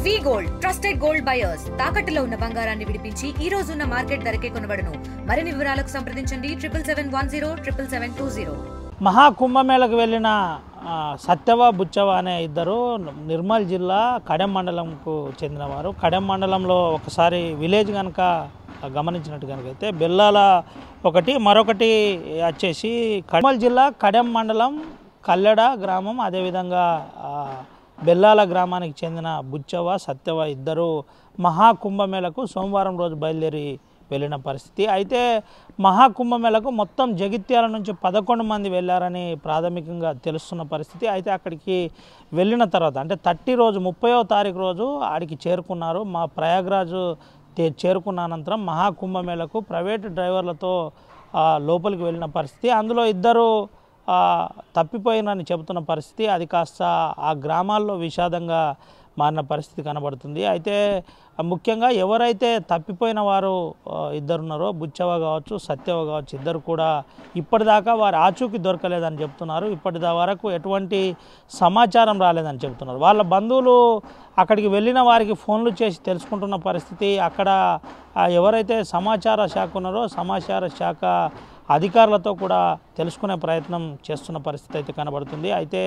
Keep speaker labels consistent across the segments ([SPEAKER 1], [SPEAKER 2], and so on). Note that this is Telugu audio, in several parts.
[SPEAKER 1] వి గోల్డ్ ట్రస్టెడ్ గోల్డ్ బయర్స్ తాకట్టులో ఉన్న బంగారాన్ని విడిపించి ఈ రోజు ఉన్న మార్కెట్ ధరకే కొనబడును. మరిన్ని వివరాలకు సంప్రదించండి 77107720.
[SPEAKER 2] మహాకుంభమేళకు వెళ్ళిన సత్యవ బుచ్చవ అనే ఇద్దరు నిర్మల్ జిల్లా కడెం మండలంకు చెందినవారు. కడెం మండలంలో ఒకసారి విలేజ్ కనుక గమనించినట్టు కనుకైతే బెల్లాల ఒకటి, మరొకటి వచ్చేసి నిర్మల్ జిల్లా కడెం మండలం కల్లెడ గ్రామం, అదేవిధంగా బెల్లాల గ్రామానికి చెందిన బుచ్చవ సత్యవ ఇద్దరు మహాకుంభమేళకు సోమవారం రోజు బయలుదేరి వెళ్ళిన పరిస్థితి. అయితే మహాకుంభమేళకు మొత్తం జగిత్యాల నుంచి 11 మంది వెళ్ళారని ప్రాథమికంగా తెలుస్తున్న పరిస్థితి. అయితే అక్కడికి వెళ్ళిన తర్వాత అంటే 30 రోజు 30వ తారీఖు రోజు ఆడికి చేరుకున్నారు. మా ప్రయాగ్రాజ్ చేరుకున్న అనంతరం మహాకుంభమేళకు ప్రైవేటు డ్రైవర్లతో లోపలికి వెళ్ళిన పరిస్థితి. అందులో ఇద్దరు తప్పిపోయినని చెబుతున్న పరిస్థితి. అది కాస్త ఆ గ్రామాల్లో విషాదంగా మారిన పరిస్థితి కనబడుతుంది. అయితే ముఖ్యంగా ఎవరైతే తప్పిపోయిన వారు ఇద్దరున్నారో బుచ్చవ కావచ్చు, సత్యవ కావచ్చు, ఇద్దరు కూడా ఇప్పటిదాకా వారి ఆచూకీ దొరకలేదని చెప్తున్నారు. ఇప్పటి వరకు ఎటువంటి సమాచారం రాలేదని చెప్తున్నారు. వాళ్ళ బంధువులు అక్కడికి వెళ్ళిన వారికి ఫోన్లు చేసి తెలుసుకుంటున్న పరిస్థితి. అక్కడ ఎవరైతే సమాచార శాఖ ఉన్నారో సమాచార శాఖ అధికారులతో కూడా తెలుసుకునే ప్రయత్నం చేస్తున్న పరిస్థితి అయితే కనబడుతుంది. అయితే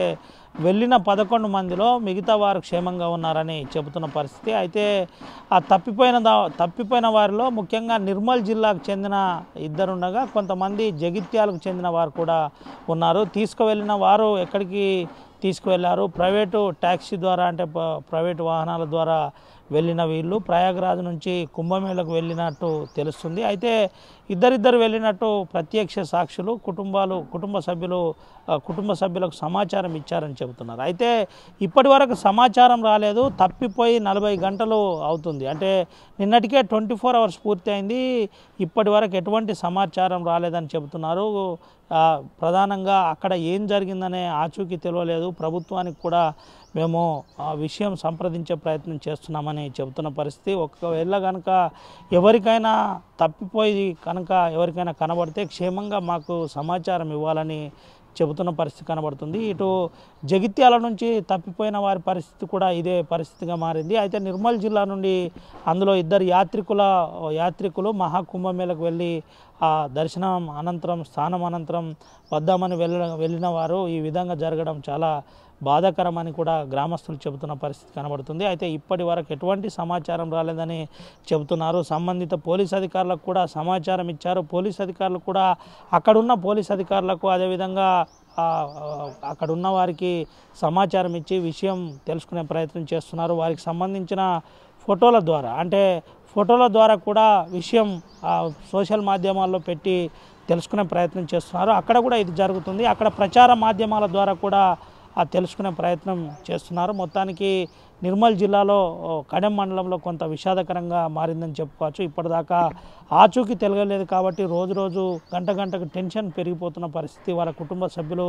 [SPEAKER 2] వెళ్ళిన 11 మందిలో మిగతా వారు క్షేమంగా ఉన్నారని చెబుతున్న పరిస్థితి. అయితే ఆ తప్పిపోయిన వారిలో ముఖ్యంగా నిర్మల్ జిల్లాకు చెందిన ఇద్దరుండగా కొంతమంది జగిత్యాలకు చెందిన వారు కూడా ఉన్నారు. తీసుకువెళ్ళిన వారు ఎక్కడికి తీసుకువెళ్ళారు? ప్రైవేటు ట్యాక్సీ ద్వారా అంటే ప్రైవేటు వాహనాల ద్వారా వెళ్ళిన వీళ్ళు ప్రయాగ్రాజ్ నుంచి కుంభమేళకు వెళ్ళినట్టు తెలుస్తుంది. అయితే ఇద్దరిద్దరు వెళ్ళినట్టు ప్రత్యక్ష సాక్షులు కుటుంబ సభ్యులకు సమాచారం ఇచ్చారని చెబుతున్నారు. అయితే ఇప్పటి వరకు సమాచారం రాలేదు. తప్పిపోయి 40 గంటలు అవుతుంది. అంటే నిన్నటికే 24 అవర్స్ పూర్తి అయింది. ఇప్పటి వరకు ఎటువంటి సమాచారం రాలేదని చెబుతున్నారు. ప్రధానంగా అక్కడ ఏం జరిగిందనే ఆచూకీ తెలియలేదు. ప్రభుత్వానికి కూడా మేము ఆ విషయం సంప్రదించే ప్రయత్నం చేస్తున్నామని చెబుతున్న పరిస్థితి. ఒకవేళ కనుక ఎవరికైనా తప్పిపోయి కనుక ఎవరికైనా కనబడితే క్షేమంగా మాకు సమాచారం ఇవ్వాలని చెబుతున్న పరిస్థితి కనబడుతుంది. ఇటు జగిత్యాల నుంచి తప్పిపోయిన వారి పరిస్థితి కూడా ఇదే పరిస్థితిగా మారింది. అయితే నిర్మల్ జిల్లా నుండి అందులో ఇద్దరు యాత్రికులు మహాకుంభమేళకు వెళ్ళి ఆ దర్శనం అనంతరం స్నానం అనంతరం వద్దామని వెళ్ళిన వారు ఈ విధంగా జరగడం చాలా బాధాకరమని కూడా గ్రామస్తులు చెబుతున్న పరిస్థితి కనబడుతుంది. అయితే ఇప్పటి వరకు ఎటువంటి సమాచారం రాలేదని చెబుతున్నారు. సంబంధిత పోలీస్ అధికారులకు కూడా సమాచారం ఇచ్చారు. పోలీస్ అధికారులు కూడా అక్కడున్న పోలీస్ అధికారులకు అదేవిధంగా అక్కడున్న వారికి సమాచారం ఇచ్చి విషయం తెలుసుకునే ప్రయత్నం చేస్తున్నారు. వారికి సంబంధించిన ఫోటోల ద్వారా కూడా విషయం సోషల్ మాధ్యమాల్లో పెట్టి తెలుసుకునే ప్రయత్నం చేస్తున్నారు. అక్కడ కూడా ఇది జరుగుతుంది. అక్కడ ప్రచార మాధ్యమాల ద్వారా కూడా తెలుసుకునే ప్రయత్నం చేస్తున్నారు. మొత్తానికి నిర్మల్ జిల్లాలో కడెం మండలంలో కొంత విషాదకరంగా మారిందని చెప్పుకోవచ్చు. ఇప్పటిదాకా ఆచూకీ తెలియలేదు కాబట్టి రోజు గంటకు టెన్షన్ పెరిగిపోతున్న పరిస్థితి. వాళ్ళ కుటుంబ సభ్యులు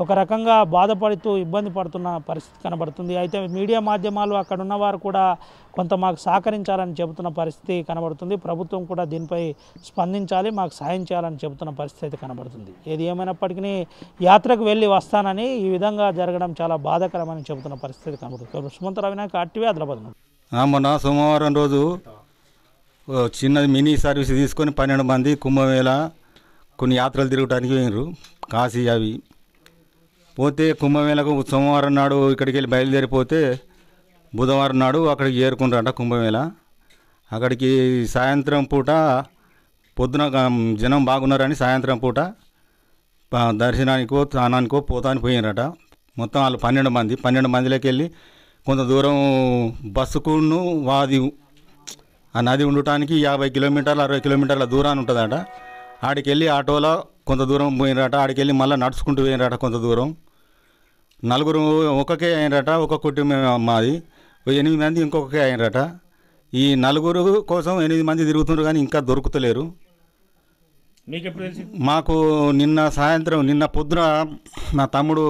[SPEAKER 2] ఒక రకంగా బాధపడుతూ ఇబ్బంది పడుతున్న పరిస్థితి కనబడుతుంది. అయితే మీడియా మాధ్యమాలు అక్కడ ఉన్నవారు కూడా కొంత మాకు సహకరించాలని చెబుతున్న పరిస్థితి కనబడుతుంది. ప్రభుత్వం కూడా దీనిపై స్పందించాలి, మాకు సాయం చేయాలని చెబుతున్న పరిస్థితి అయితే కనబడుతుంది. ఏది ఏమైనప్పటికీ యాత్రకు వెళ్ళి వస్తానని ఈ విధంగా జరగడం చాలా బాధాకరమని చెబుతున్న పరిస్థితి కనబడుతుంది. సుమంత రవినాయక్, RTV, ఆదిలాబాద్.
[SPEAKER 3] మొన్న సోమవారం రోజు చిన్నది మినీ సర్వీస్ తీసుకొని 12 మంది కుంభమేళ కొన్ని యాత్రలు తిరగడానికి పోయినారు, కాశీ అవి. పోతే కుంభమేళకు సోమవారం నాడు ఇక్కడికి వెళ్ళి బయలుదేరిపోతే బుధవారం నాడు అక్కడికి చేరుకుంటారట కుంభమేళ. అక్కడికి సాయంత్రం పూట పొద్దున జనం బాగున్నారని సాయంత్రం పూట దర్శనానికో స్నానానికో పోతానికి పోయినారట. మొత్తం వాళ్ళు 12 మందిలోకి వెళ్ళి కొంత దూరం బస్సుకును వాది ఆ నది ఉండటానికి 50 కిలోమీటర్లు 60 కిలోమీటర్ల దూరాన్ని ఉంటుందట. ఆడికి వెళ్ళి ఆటోలో కొంత దూరం పోయినరట. ఆడికి వెళ్ళి మళ్ళీ నడుచుకుంటూ పోయినరట కొంత దూరం. 4 ఒక్కొక్కే అయినరట. ఒక కుటుంబం మాది 8 మంది ఇంకొకకే అయినరట. ఈ 4 కోసం 8 మంది తిరుగుతున్నారు కానీ ఇంకా దొరుకుతలేరు. మాకు నిన్న పొద్దున నా తమ్ముడు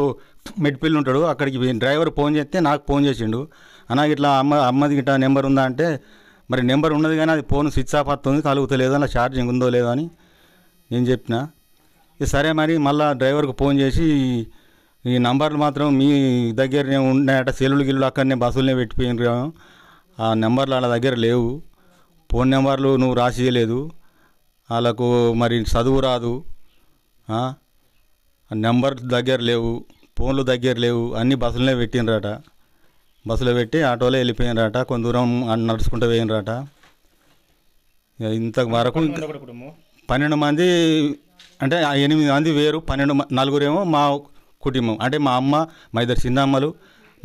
[SPEAKER 3] మెట్పల్లి ఉంటాడు, అక్కడికి డ్రైవర్ ఫోన్ చేస్తే నాకు ఫోన్ చేసిండు. అన్న ఇట్లా అమ్మది గిట్లా నెంబర్ ఉందా అంటే, మరి నెంబర్ ఉన్నది కానీ అది ఫోన్ స్విచ్ ఆఫ్ అవుతుంది, కలుగుతలేదు, అలా ఛార్జింగ్ ఉందో లేదో అని నేను చెప్పిన. సరే మరి మళ్ళీ డ్రైవర్కి ఫోన్ చేసి ఈ నంబర్లు మాత్రం మీ దగ్గరనే ఉన్నాయట, సెల్లులు గిల్లులు అక్కడనే బస్సులనే పెట్టిపోయినారు, ఆ నెంబర్లు వాళ్ళ దగ్గర లేవు. ఫోన్ నెంబర్లు నువ్వు రాసి ఇవ్వలేదు, వాళ్ళకు మరి చదువు రాదు, నెంబర్ దగ్గర లేవు, ఫోన్లు దగ్గర లేవు, అన్ని బస్సులనే పెట్టినరాట. బస్సులో పెట్టి ఆటోలో వెళ్ళిపోయినరాట. కొంత దూరం నడుచుకుంటూ పోయినరాట. ఇంత వరకు 12 మంది అంటే 8 మంది వేరు, 12 మా కుటుంబం. అంటే మా అమ్మ, మా 2 చిన్నమ్మలు,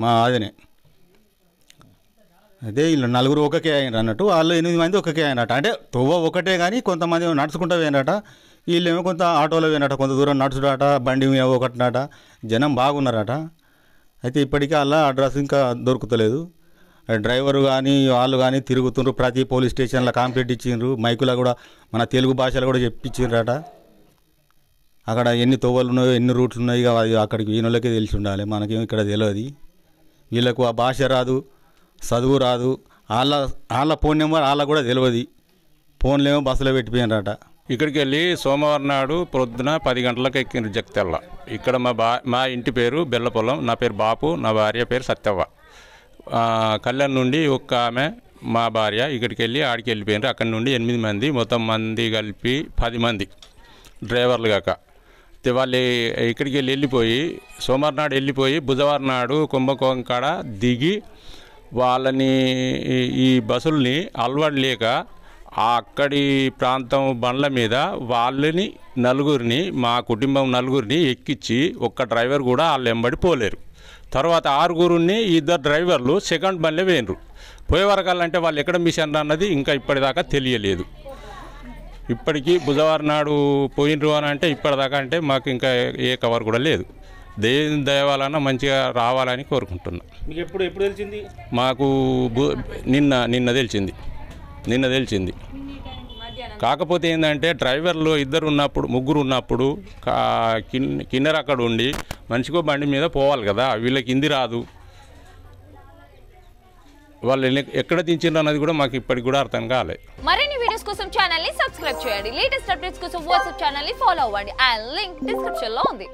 [SPEAKER 3] మా ఆదనే. అదే వీళ్ళు 4 ఒకకే అయినారు అన్నట్టు. వాళ్ళు 8 మంది ఒకకే అయినట. అంటే తొవ్వ ఒకటే కానీ కొంతమంది నడుచుకుంటూ పోయినట. వీళ్ళేమో కొంత ఆటోలో పోయినట, కొంత దూరం నడుచుడాట, బండి ఒకటినట. జనం బాగున్నారట. అయితే ఇప్పటికీ వాళ్ళ అడ్రస్ ఇంకా దొరుకుతలేదు. డ్రైవరు కానీ వాళ్ళు కానీ తిరుగుతుండ్రు. ప్రతి పోలీస్ స్టేషన్లో కంప్లైంట్ ఇచ్చిండ్రు. మైకులో కూడా మన తెలుగు భాషలో కూడా చెప్పించిండ్రట. అక్కడ ఎన్ని తోవలు ఉన్నాయో, ఎన్ని రూట్లు ఉన్నాయి, అక్కడికి వీళ్ళకే తెలిసి ఉండాలి. మనకేమో ఇక్కడ తెలియదు. వీళ్ళకు ఆ భాష రాదు, చదువు రాదు. వాళ్ళ ఫోన్ నెంబర్ వాళ్ళకు కూడా తెలియదు. ఫోన్లు ఏమో బస్సులో పెట్టిపోయినరట.
[SPEAKER 4] ఇక్కడికి వెళ్ళి సోమవారం నాడు పొద్దున 10 గంటలకు ఎక్కింది జగతెల్ల. ఇక్కడ మా ఇంటి పేరు బెల్లపొలం, నా పేరు బాపు, నా భార్య పేరు సత్యవ్వ. కళ్యాణ్ నుండి ఒక ఆమె మా భార్య ఇక్కడికి వెళ్ళి ఆడికి వెళ్ళిపోయినారు. అక్కడి నుండి 8 మంది, మొత్తం మంది కలిపి 10 మంది డ్రైవర్లు కాక. వాళ్ళు ఇక్కడికి వెళ్ళిపోయి సోమవారం నాడు వెళ్ళిపోయి బుధవారం నాడు కుంభకోణం కాడ దిగి వాళ్ళని ఈ బస్సుల్ని అలవాటు లేక అక్కడి ప్రాంతం బండ్ల మీద వాళ్ళని నలుగురిని, మా కుటుంబం నలుగురిని ఎక్కించి ఒక్క డ్రైవర్ కూడా వాళ్ళు వెంబడి పోలేరు. తర్వాత 6గురిని 2 డ్రైవర్లు సెకండ్ బండ్లే పోయినరు. పోయే వరకాలంటే వాళ్ళు ఎక్కడ మిస్ అన్నది ఇంకా ఇప్పటిదాకా తెలియలేదు. ఇప్పటికీ బుధవారం నాడు పోయినరు అని అంటే ఇప్పటిదాకా అంటే మాకు ఇంకా ఏ కవర్ కూడా లేదు. దేవుని దయవాలన్నా మంచిగా రావాలని కోరుకుంటున్నా.
[SPEAKER 2] మీకు ఎప్పుడు తెలిసింది?
[SPEAKER 4] మాకు నిన్న తెలిసింది. కాకపోతే ఏంటంటే డ్రైవర్లు 2 ఉన్నప్పుడు, 3 ఉన్నప్పుడు కిన్నెర అక్కడ ఉండి మనిషికో బండి మీద పోవాలి కదా. వీళ్ళకి హిందీ రాదు. వాళ్ళు ఎక్కడ దించిండ్రు అన్నది కూడా మాకు ఇప్పటికి కూడా అర్థం కాలేదు.
[SPEAKER 5] మరిన్ని వీడియోస్ కోసం ఛానల్ ని సబ్స్క్రైబ్ చేయండి. లేటెస్ట్ అప్డేట్స్ కోసం వాట్సాప్ ఛానల్ ని ఫాలో అవ్వండి. ఆ లింక్ డిస్క్రిప్షన్ లో ఉంది.